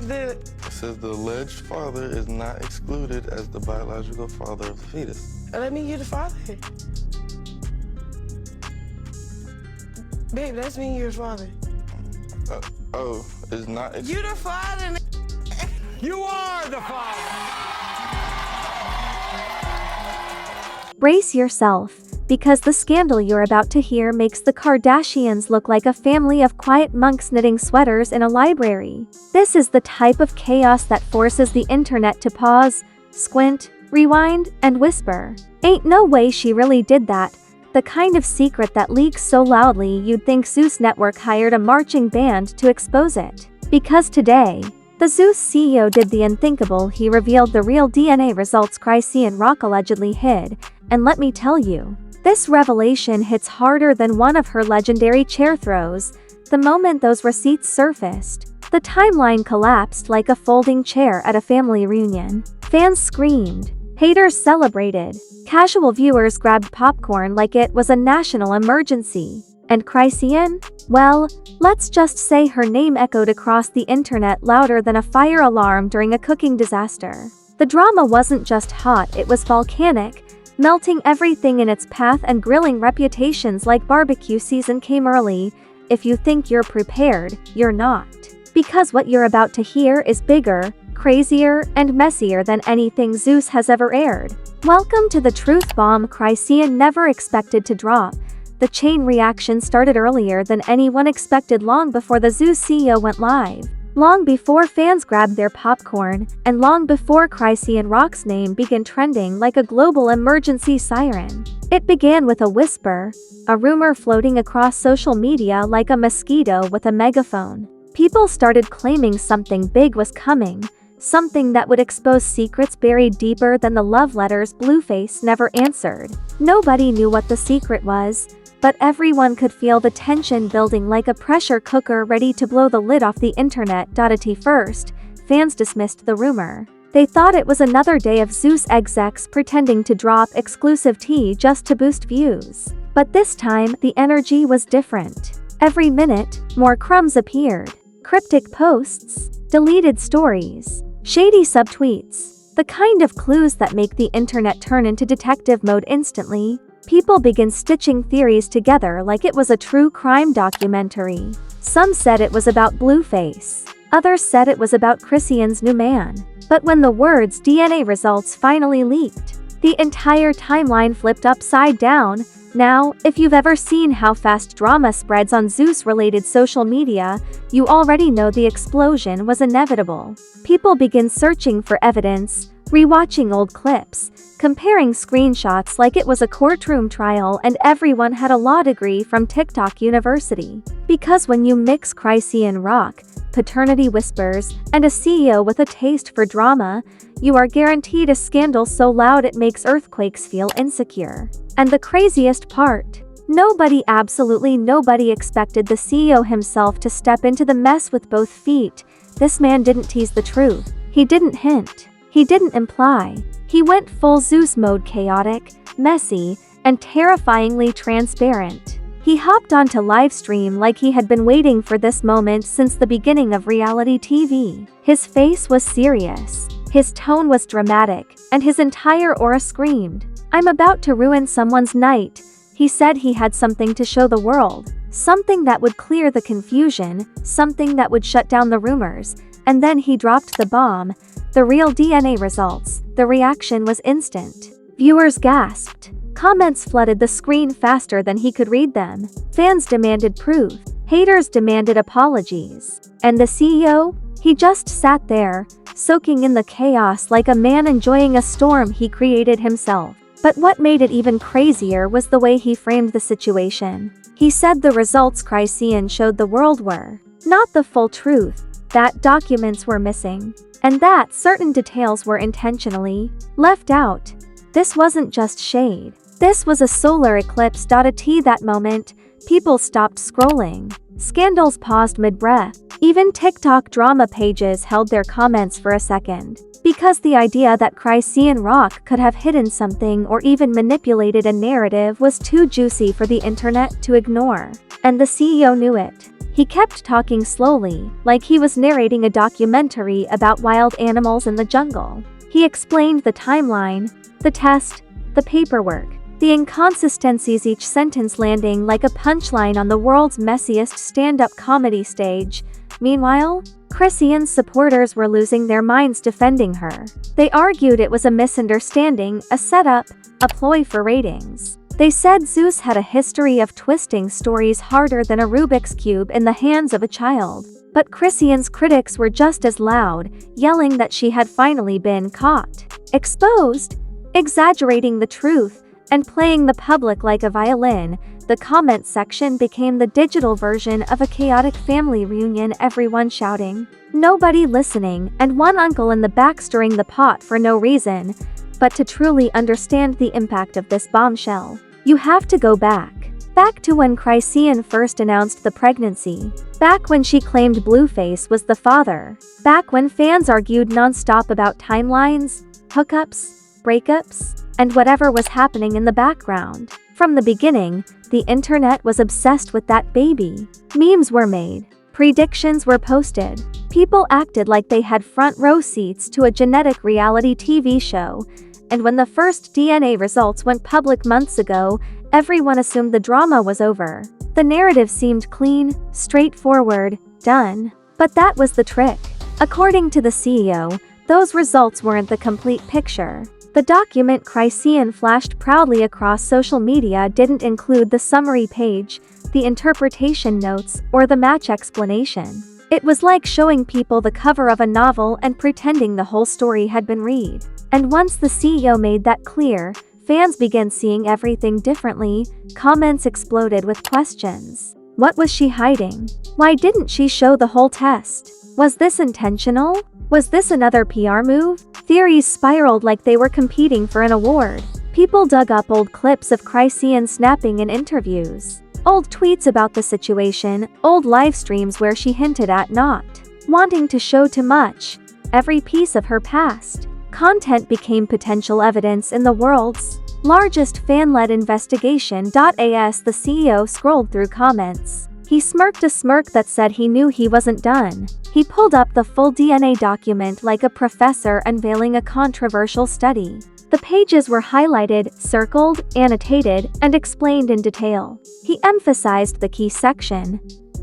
did? It says the alleged father is not excluded as the biological father of the fetus. Let me hear the father. Babe, that's me, you're the father. It's not. You the father. You are the father. Brace yourself, because the scandal you're about to hear makes the Kardashians look like a family of quiet monks knitting sweaters in a library. This is the type of chaos that forces the internet to pause, squint, rewind, and whisper. Ain't no way she really did that. The kind of secret that leaks so loudly you'd think Zeus Network hired a marching band to expose it. Because today, the Zeus CEO did the unthinkable. He revealed the real DNA results Chrisean Rock allegedly hid, and let me tell you, this revelation hits harder than one of her legendary chair throws. The moment those receipts surfaced, the timeline collapsed like a folding chair at a family reunion. Fans screamed, haters celebrated, casual viewers grabbed popcorn like it was a national emergency. And Chrisean? Well, let's just say her name echoed across the internet louder than a fire alarm during a cooking disaster. The drama wasn't just hot, it was volcanic, melting everything in its path and grilling reputations like barbecue season came early. If you think you're prepared, you're not. Because what you're about to hear is bigger, crazier, and messier than anything Zeus has ever aired. Welcome to the truth bomb Chrisean never expected to drop. The chain reaction started earlier than anyone expected, long before the Zeus CEO went live. Long before fans grabbed their popcorn, and long before Chrisean Rock's name began trending like a global emergency siren. It began with a whisper, a rumor floating across social media like a mosquito with a megaphone. People started claiming something big was coming, something that would expose secrets buried deeper than the love letters Blueface never answered. Nobody knew what the secret was, but everyone could feel the tension building like a pressure cooker ready to blow the lid off the internet. At first, fans dismissed the rumor. They thought it was another day of Zeus execs pretending to drop exclusive tea just to boost views. But this time, the energy was different. Every minute, more crumbs appeared. Cryptic posts, deleted stories, shady subtweets, the kind of clues that make the internet turn into detective mode instantly. People began stitching theories together like it was a true crime documentary. Some said it was about Blueface. Others said it was about Chrisean's new man. But when the words DNA results finally leaked, the entire timeline flipped upside down. Now, if you've ever seen how fast drama spreads on Zeus-related social media, you already know the explosion was inevitable. People began searching for evidence, rewatching old clips, comparing screenshots like it was a courtroom trial, and everyone had a law degree from TikTok University. Because when you mix Chrisean Rock, paternity whispers, and a CEO with a taste for drama, you are guaranteed a scandal so loud it makes earthquakes feel insecure. And the craziest part, absolutely nobody expected the CEO himself to step into the mess with both feet. This man didn't tease the truth. He didn't hint. He didn't imply. He went full Zeus mode, chaotic, messy, and terrifyingly transparent. He hopped onto livestream like he had been waiting for this moment since the beginning of reality TV. His face was serious, his tone was dramatic, and his entire aura screamed, "I'm about to ruin someone's night." He said he had something to show the world, something that would clear the confusion, something that would shut down the rumors, and then he dropped the bomb. The real DNA results. The reaction was instant. Viewers gasped. Comments flooded the screen faster than he could read them. Fans demanded proof. Haters demanded apologies. And the CEO? He just sat there, soaking in the chaos like a man enjoying a storm he created himself. But what made it even crazier was the way he framed the situation. He said the results Chrisean showed the world were not the full truth, that documents were missing, and that certain details were intentionally left out. This wasn't just shade. This was a solar eclipse. At that moment, people stopped scrolling. Scandals paused mid-breath. Even TikTok drama pages held their comments for a second. Because the idea that Chrisean Rock could have hidden something or even manipulated a narrative was too juicy for the internet to ignore. And the CEO knew it. He kept talking slowly, like he was narrating a documentary about wild animals in the jungle. He explained the timeline, the test, the paperwork, the inconsistencies, each sentence landing like a punchline on the world's messiest stand-up comedy stage. Meanwhile, Chrisean's supporters were losing their minds defending her. They argued it was a misunderstanding, a setup, a ploy for ratings. They said Zeus had a history of twisting stories harder than a Rubik's Cube in the hands of a child. But Chrisean's critics were just as loud, yelling that she had finally been caught, exposed, exaggerating the truth, and playing the public like a violin. The comment section became the digital version of a chaotic family reunion, everyone shouting, nobody listening, and one uncle in the back stirring the pot for no reason. But to truly understand the impact of this bombshell, you have to go back to when Chrisean first announced the pregnancy, back when she claimed Blueface was the father, back when fans argued non-stop about timelines, hookups, breakups, and whatever was happening in the background. From the beginning, the internet was obsessed with that baby. Memes were made, predictions were posted, people acted like they had front row seats to a genetic reality TV show, and when the first DNA results went public months ago, everyone assumed the drama was over. The narrative seemed clean, straightforward, done. But that was the trick. According to the CEO, those results weren't the complete picture. The document Chrisean flashed proudly across social media didn't include the summary page, the interpretation notes, or the match explanation. It was like showing people the cover of a novel and pretending the whole story had been read. And once the CEO made that clear, fans began seeing everything differently. Comments exploded with questions. What was she hiding? Why didn't she show the whole test? Was this intentional? Was this another PR move? Theories spiraled like they were competing for an award. People dug up old clips of Chrisean snapping in interviews, old tweets about the situation, old live streams where she hinted at not wanting to show too much. Every piece of her past content became potential evidence in the world's largest fan-led investigation. As the CEO scrolled through comments, he smirked a smirk that said he knew he wasn't done. He pulled up the full DNA document like a professor unveiling a controversial study. The pages were highlighted, circled, annotated, and explained in detail. He emphasized the key section,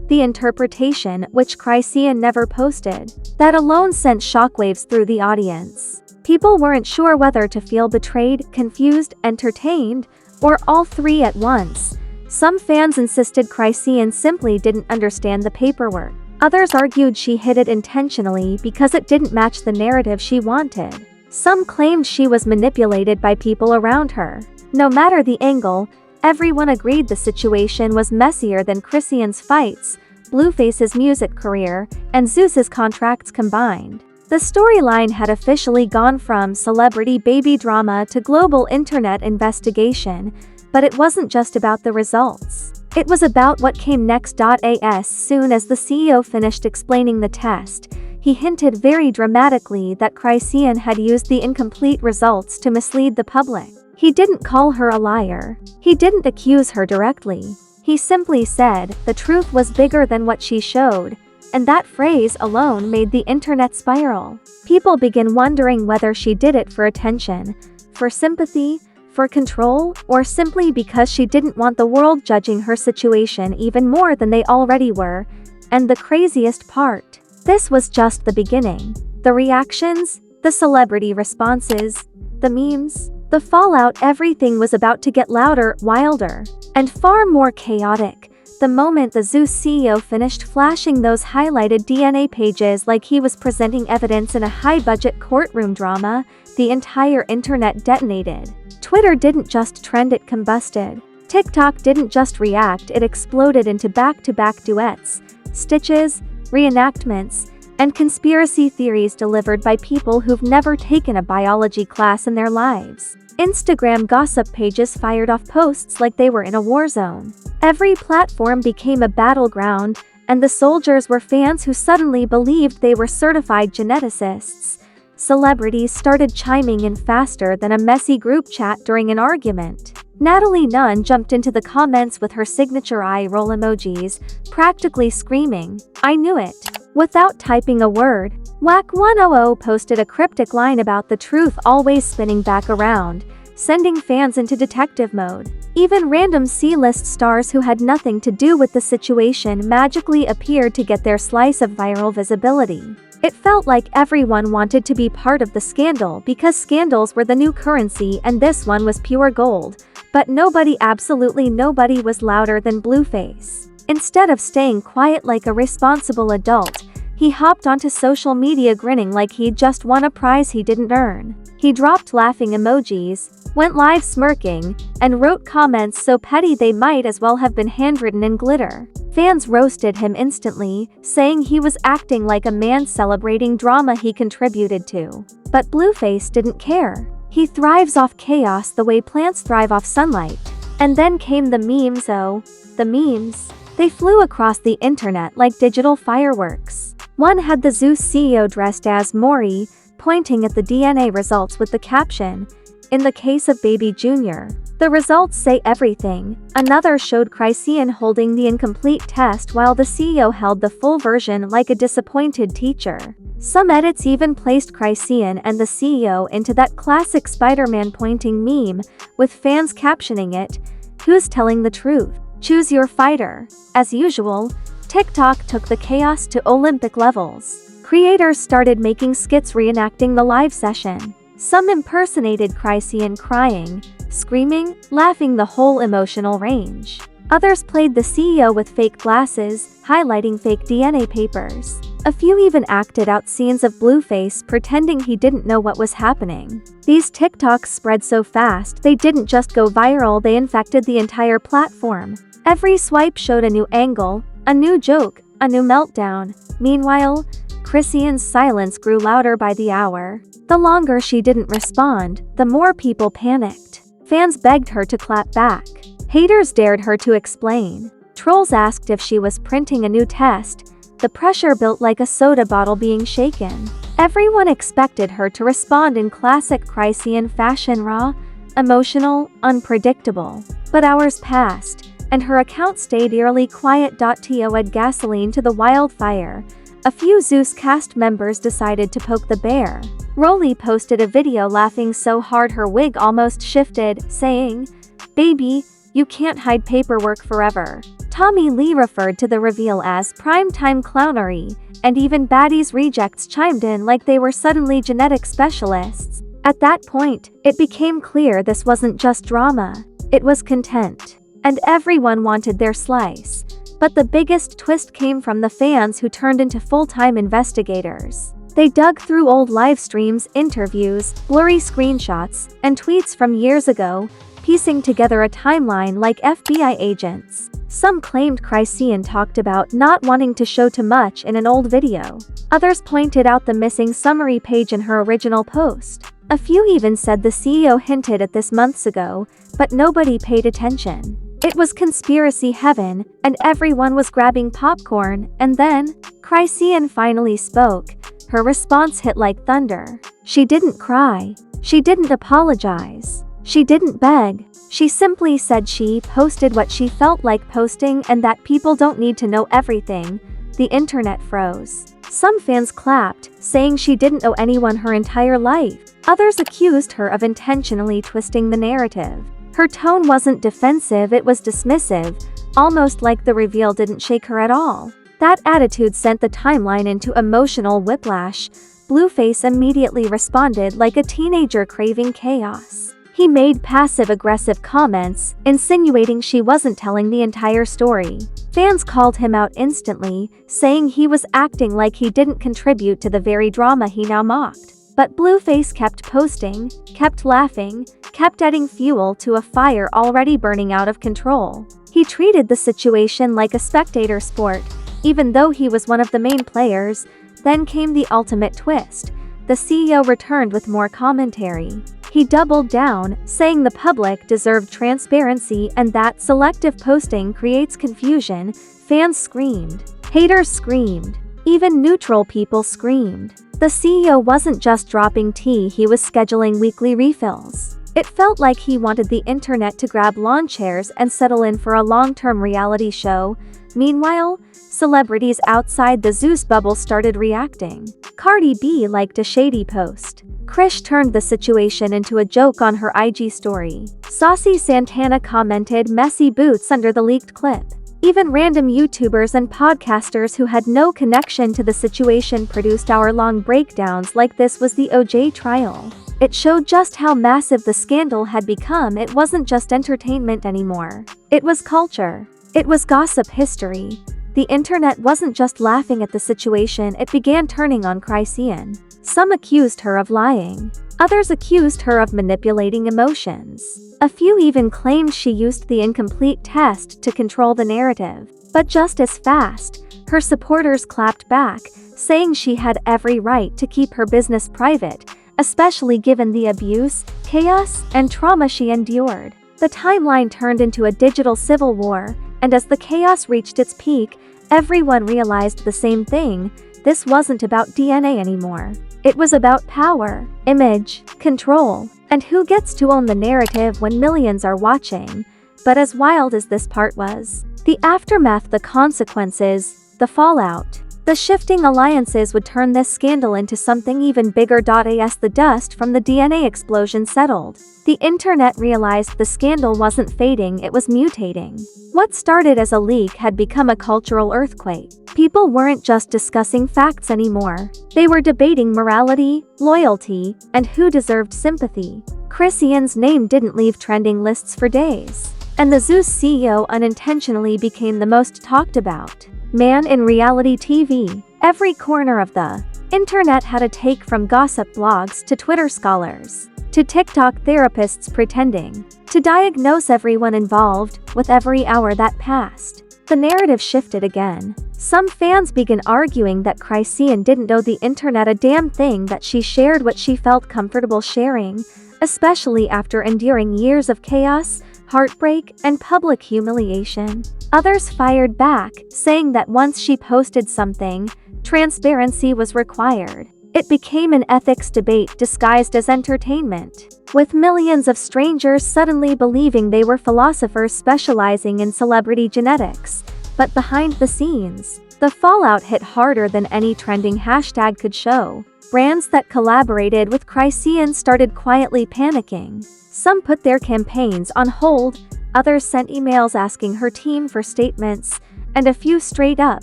the interpretation, which Chrisean never posted. That alone sent shockwaves through the audience. People weren't sure whether to feel betrayed, confused, entertained, or all three at once. Some fans insisted Chrisean simply didn't understand the paperwork. Others argued she hid it intentionally because it didn't match the narrative she wanted. Some claimed she was manipulated by people around her. No matter the angle, everyone agreed the situation was messier than Chrisean's fights, Blueface's music career, and Zeus's contracts combined. The storyline had officially gone from celebrity baby drama to global internet investigation, but it wasn't just about the results. It was about what came next. As soon as the CEO finished explaining the test, he hinted very dramatically that Chrisean had used the incomplete results to mislead the public. He didn't call her a liar. He didn't accuse her directly. He simply said the truth was bigger than what she showed, and that phrase alone made the internet spiral. People began wondering whether she did it for attention, for sympathy, for control, or simply because she didn't want the world judging her situation even more than they already were. And the craziest part, this was just the beginning. The reactions, the celebrity responses, the memes, the fallout, everything was about to get louder, wilder, and far more chaotic. The moment the Zeus CEO finished flashing those highlighted DNA pages like he was presenting evidence in a high-budget courtroom drama, the entire internet detonated. Twitter didn't just trend, it combusted. TikTok didn't just react, it exploded into back-to-back duets, stitches, reenactments, and conspiracy theories delivered by people who've never taken a biology class in their lives. Instagram gossip pages fired off posts like they were in a war zone. Every platform became a battleground, and the soldiers were fans who suddenly believed they were certified geneticists. Celebrities started chiming in faster than a messy group chat during an argument. Natalie Nunn jumped into the comments with her signature eye roll emojis, practically screaming, "I knew it," without typing a word. Whack 100 posted a cryptic line about the truth always spinning back around, sending fans into detective mode. Even random C-list stars who had nothing to do with the situation magically appeared to get their slice of viral visibility. It felt like everyone wanted to be part of the scandal because scandals were the new currency and this one was pure gold. But nobody, absolutely nobody, was louder than Blueface. Instead of staying quiet like a responsible adult, he hopped onto social media grinning like he'd just won a prize he didn't earn. He dropped laughing emojis, went live smirking, and wrote comments so petty they might as well have been handwritten in glitter. Fans roasted him instantly, saying he was acting like a man celebrating drama he contributed to. But Blueface didn't care. He thrives off chaos the way plants thrive off sunlight. And then came the memes. Oh, the memes. They flew across the internet like digital fireworks. One had the Zeus CEO dressed as Maury, pointing at the DNA results with the caption, "In the case of Baby Jr., the results say everything." Another showed Chrisean holding the incomplete test while the CEO held the full version like a disappointed teacher. Some edits even placed Chrisean and the CEO into that classic Spider-Man pointing meme, with fans captioning it, "Who's telling the truth? Choose your fighter." As usual, TikTok took the chaos to Olympic levels. Creators started making skits reenacting the live session. Some impersonated Chrisean crying, screaming, laughing, the whole emotional range. Others played the CEO with fake glasses, highlighting fake DNA papers. A few even acted out scenes of Blueface pretending he didn't know what was happening. These TikToks spread so fast they didn't just go viral, they infected the entire platform. Every swipe showed a new angle, a new joke, a new meltdown. Meanwhile, Chrisean's silence grew louder by the hour. The longer she didn't respond, the more people panicked. Fans begged her to clap back. Haters dared her to explain. Trolls asked if she was printing a new test. The pressure built like a soda bottle being shaken. Everyone expected her to respond in classic Chrisean fashion, raw, emotional, unpredictable. But hours passed, and her account stayed eerily quiet. To add gasoline to the wildfire, a few Zeus cast members decided to poke the bear. Rolly posted a video laughing so hard her wig almost shifted, saying, "Baby, you can't hide paperwork forever." Tommy Lee referred to the reveal as primetime clownery, and even Baddies rejects chimed in like they were suddenly genetic specialists. At that point, it became clear this wasn't just drama, it was content. And everyone wanted their slice. But the biggest twist came from the fans who turned into full-time investigators. They dug through old live streams, interviews, blurry screenshots, and tweets from years ago, piecing together a timeline like FBI agents. Some claimed Chrisean talked about not wanting to show too much in an old video. Others pointed out the missing summary page in her original post. A few even said the CEO hinted at this months ago, but nobody paid attention. It was conspiracy heaven, and everyone was grabbing popcorn, and then, Chrisean finally spoke. Her response hit like thunder. She didn't cry. She didn't apologize. She didn't beg. She simply said she posted what she felt like posting and that people don't need to know everything. The internet froze. Some fans clapped, saying she didn't owe anyone her entire life. Others accused her of intentionally twisting the narrative. Her tone wasn't defensive, it was dismissive, almost like the reveal didn't shake her at all. That attitude sent the timeline into emotional whiplash. Blueface immediately responded like a teenager craving chaos. He made passive-aggressive comments, insinuating she wasn't telling the entire story. Fans called him out instantly, saying he was acting like he didn't contribute to the very drama he now mocked. But Blueface kept posting, kept laughing, kept adding fuel to a fire already burning out of control. He treated the situation like a spectator sport, even though he was one of the main players. Then came the ultimate twist. The CEO returned with more commentary. He doubled down, saying the public deserved transparency and that selective posting creates confusion. Fans screamed. Haters screamed. Even neutral people screamed. The CEO wasn't just dropping tea, he was scheduling weekly refills. It felt like he wanted the internet to grab lawn chairs and settle in for a long-term reality show. Meanwhile, celebrities outside the Zeus bubble started reacting. Cardi B liked a shady post. Krish turned the situation into a joke on her IG story. Saucy Santana commented messy boots under the leaked clip. Even random YouTubers and podcasters who had no connection to the situation produced hour-long breakdowns like this was the OJ trial. It showed just how massive the scandal had become. It wasn't just entertainment anymore. It was culture. It was gossip history. The internet wasn't just laughing at the situation, it began turning on Chrisean. Some accused her of lying. Others accused her of manipulating emotions. A few even claimed she used the incomplete test to control the narrative. But just as fast, her supporters clapped back, saying she had every right to keep her business private, especially given the abuse, chaos, and trauma she endured. The timeline turned into a digital civil war, and as the chaos reached its peak, everyone realized the same thing: this wasn't about DNA anymore. It was about power, image, control, and who gets to own the narrative when millions are watching. But as wild as this part was, the aftermath, the consequences, the fallout. The shifting alliances would turn this scandal into something even bigger. As the dust from the DNA explosion settled, the internet realized the scandal wasn't fading, it was mutating. What started as a leak had become a cultural earthquake. People weren't just discussing facts anymore. They were debating morality, loyalty, and who deserved sympathy. Chrisean's name didn't leave trending lists for days, and the Zeus CEO unintentionally became the most talked about man in reality TV. Every corner of the internet had a take, from gossip blogs to Twitter scholars to TikTok therapists pretending to diagnose everyone involved. With every hour that passed, the narrative shifted again. Some fans began arguing that Chrisean didn't owe the internet a damn thing, that she shared what she felt comfortable sharing, especially after enduring years of chaos, heartbreak, and public humiliation. Others fired back, saying that once she posted something, transparency was required. It became an ethics debate disguised as entertainment, with millions of strangers suddenly believing they were philosophers specializing in celebrity genetics. But behind the scenes, the fallout hit harder than any trending hashtag could show. Brands that collaborated with Chrisean started quietly panicking. Some put their campaigns on hold, others sent emails asking her team for statements, and a few straight up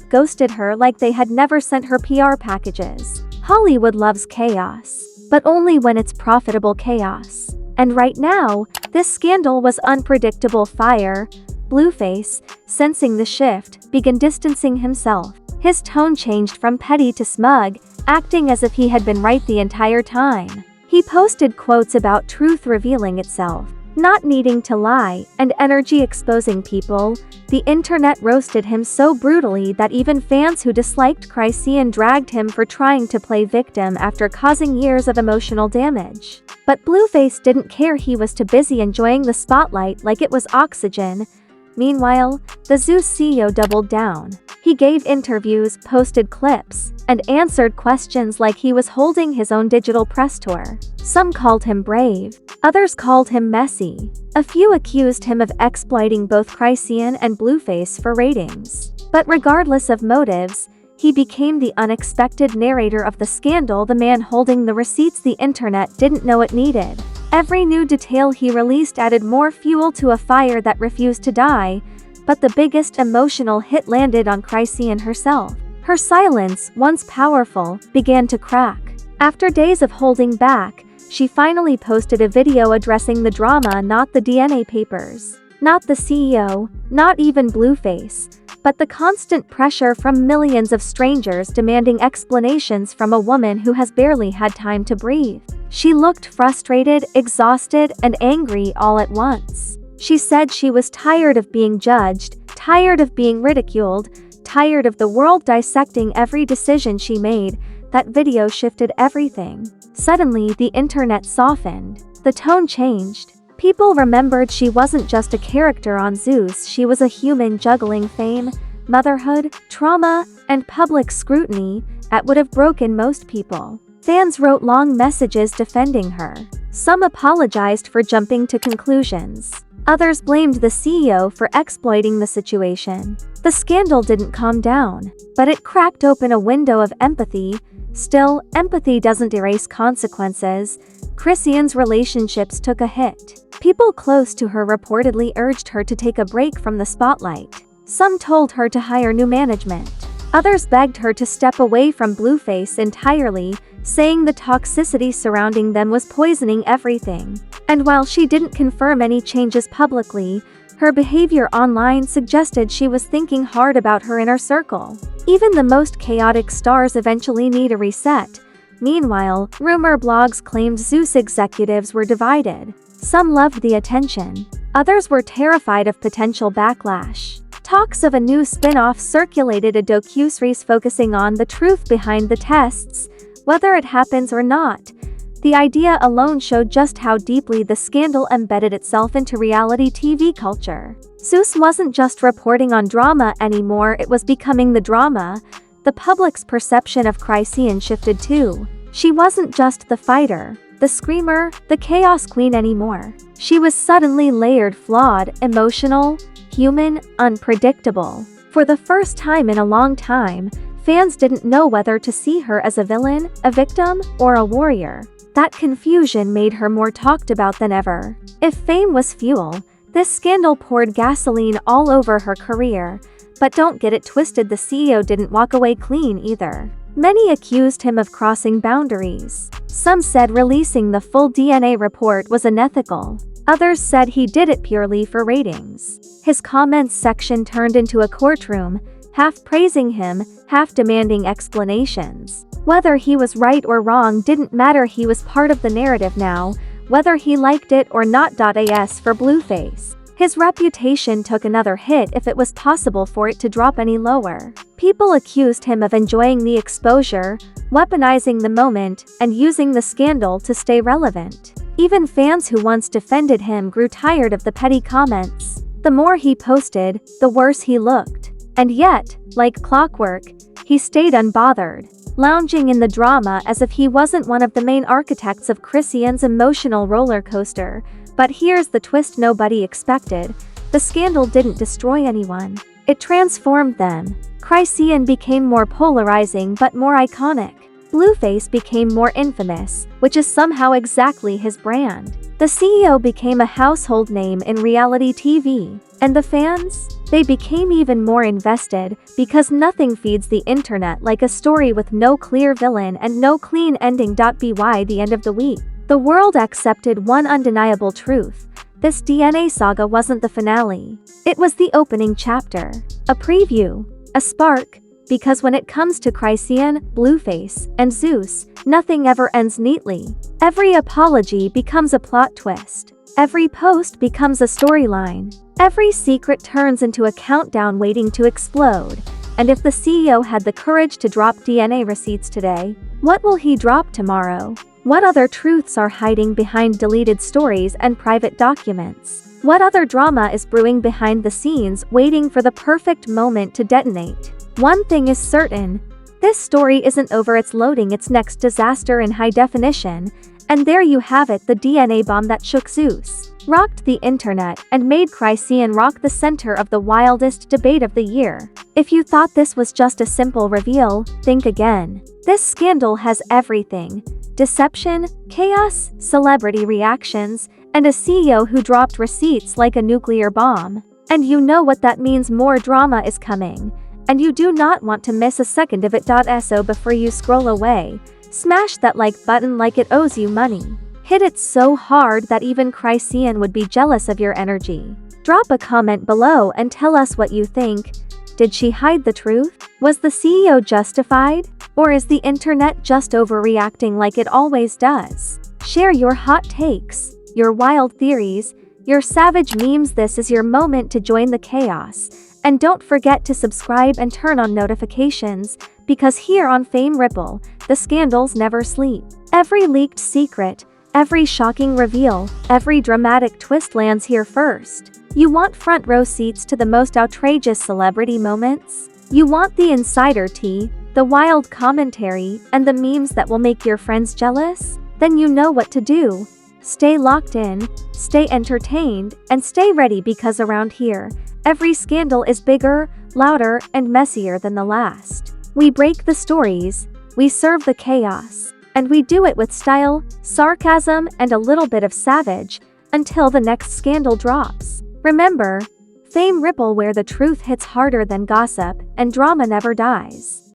ghosted her like they had never sent her PR packages. Hollywood loves chaos, but only when it's profitable chaos. And right now, this scandal was unpredictable. Blueface, sensing the shift, began distancing himself. His tone changed from petty to smug, acting as if he had been right the entire time. He posted quotes about truth revealing itself, not needing to lie, and energy exposing people. The internet roasted him so brutally that even fans who disliked Chrisean dragged him for trying to play victim after causing years of emotional damage. But Blueface didn't care. He was too busy enjoying the spotlight like it was oxygen. Meanwhile, the Zeus CEO doubled down. He gave interviews, posted clips, and answered questions like he was holding his own digital press tour. Some called him brave, others called him messy. A few accused him of exploiting both Chrisean and Blueface for ratings. But regardless of motives, he became the unexpected narrator of the scandal, the man holding the receipts the internet didn't know it needed. Every new detail he released added more fuel to a fire that refused to die. But the biggest emotional hit landed on Chrisean herself. Her silence, once powerful, began to crack. After days of holding back, she finally posted a video addressing the drama. Not the DNA papers, not the CEO, not even Blueface, but the constant pressure from millions of strangers demanding explanations from a woman who has barely had time to breathe. She looked frustrated, exhausted, and angry all at once. She said she was tired of being judged, tired of being ridiculed, tired of the world dissecting every decision she made. That video shifted everything. Suddenly, the internet softened. The tone changed. People remembered she wasn't just a character on Zeus, she was a human juggling fame, motherhood, trauma, and public scrutiny that would have broken most people. Fans wrote long messages defending her. Some apologized for jumping to conclusions. Others blamed the CEO for exploiting the situation. The scandal didn't calm down, but it cracked open a window of empathy. Still, empathy doesn't erase consequences. Chrisean's relationships took a hit. People close to her reportedly urged her to take a break from the spotlight. Some told her to hire new management. Others begged her to step away from Blueface entirely, saying the toxicity surrounding them was poisoning everything. And while she didn't confirm any changes publicly, her behavior online suggested she was thinking hard about her inner circle. Even the most chaotic stars eventually need a reset. Meanwhile, rumor blogs claimed Zeus executives were divided. Some loved the attention. Others were terrified of potential backlash. Talks of a new spin-off circulated, a docuseries focusing on the truth behind the tests, whether it happens or not. The idea alone showed just how deeply the scandal embedded itself into reality TV culture. Zeus wasn't just reporting on drama anymore, it was becoming the drama. The public's perception of Chrisean shifted too. She wasn't just the fighter, the screamer, the chaos queen anymore. She was suddenly layered, flawed, emotional, human, unpredictable. For the first time in a long time, fans didn't know whether to see her as a villain, a victim, or a warrior. That confusion made her more talked about than ever. If fame was fuel, this scandal poured gasoline all over her career. But don't get it twisted, the CEO didn't walk away clean either. Many accused him of crossing boundaries. Some said releasing the full DNA report was unethical. Others said he did it purely for ratings. His comments section turned into a courtroom, half praising him, half demanding explanations. Whether he was right or wrong didn't matter, he was part of the narrative now, whether he liked it or not. As for Blueface, his reputation took another hit if it was possible for it to drop any lower. People accused him of enjoying the exposure, weaponizing the moment, and using the scandal to stay relevant. Even fans who once defended him grew tired of the petty comments. The more he posted, the worse he looked. And yet, like clockwork, he stayed unbothered, lounging in the drama as if he wasn't one of the main architects of Chrisean's emotional roller coaster. But here's the twist nobody expected. The scandal didn't destroy anyone. It transformed them. Chrisean became more polarizing but more iconic. Blueface became more infamous, which is somehow exactly his brand. The CEO became a household name in reality TV. And the fans? They became even more invested, because nothing feeds the internet like a story with no clear villain and no clean ending. By the end of the week, the world accepted one undeniable truth. This DNA saga wasn't the finale. It was the opening chapter. A preview. A spark. Because when it comes to Chrisean, Blueface, and Zeus, nothing ever ends neatly. Every apology becomes a plot twist. Every post becomes a storyline. Every secret turns into a countdown waiting to explode. And if the CEO had the courage to drop DNA receipts today, what will he drop tomorrow? What other truths are hiding behind deleted stories and private documents? What other drama is brewing behind the scenes, waiting for the perfect moment to detonate? One thing is certain, this story isn't over, it's loading its next disaster in high definition. And there you have it, the DNA bomb that shook Zeus, rocked the internet, and made Chrisean Rock the center of the wildest debate of the year. If you thought this was just a simple reveal, think again. This scandal has everything: deception, chaos, celebrity reactions, and a CEO who dropped receipts like a nuclear bomb. And you know what that means: more drama is coming. And you do not want to miss a second of it. So before you scroll away, smash that like button like it owes you money. Hit it so hard that even Chrisean would be jealous of your energy. Drop a comment below and tell us what you think. Did she hide the truth? Was the CEO justified? Or is the internet just overreacting like it always does? Share your hot takes, your wild theories, your savage memes. This is your moment to join the chaos. And don't forget to subscribe and turn on notifications, because here on Fame Ripple, the scandals never sleep. Every leaked secret, every shocking reveal, every dramatic twist lands here first. You want front row seats to the most outrageous celebrity moments? You want the insider tea, the wild commentary, and the memes that will make your friends jealous? Then you know what to do. Stay locked in, stay entertained, and stay ready because around here, every scandal is bigger, louder, and messier than the last. We break the stories, we serve the chaos, and we do it with style, sarcasm, and a little bit of savage, until the next scandal drops. Remember, fame ripple where the truth hits harder than gossip, and drama never dies.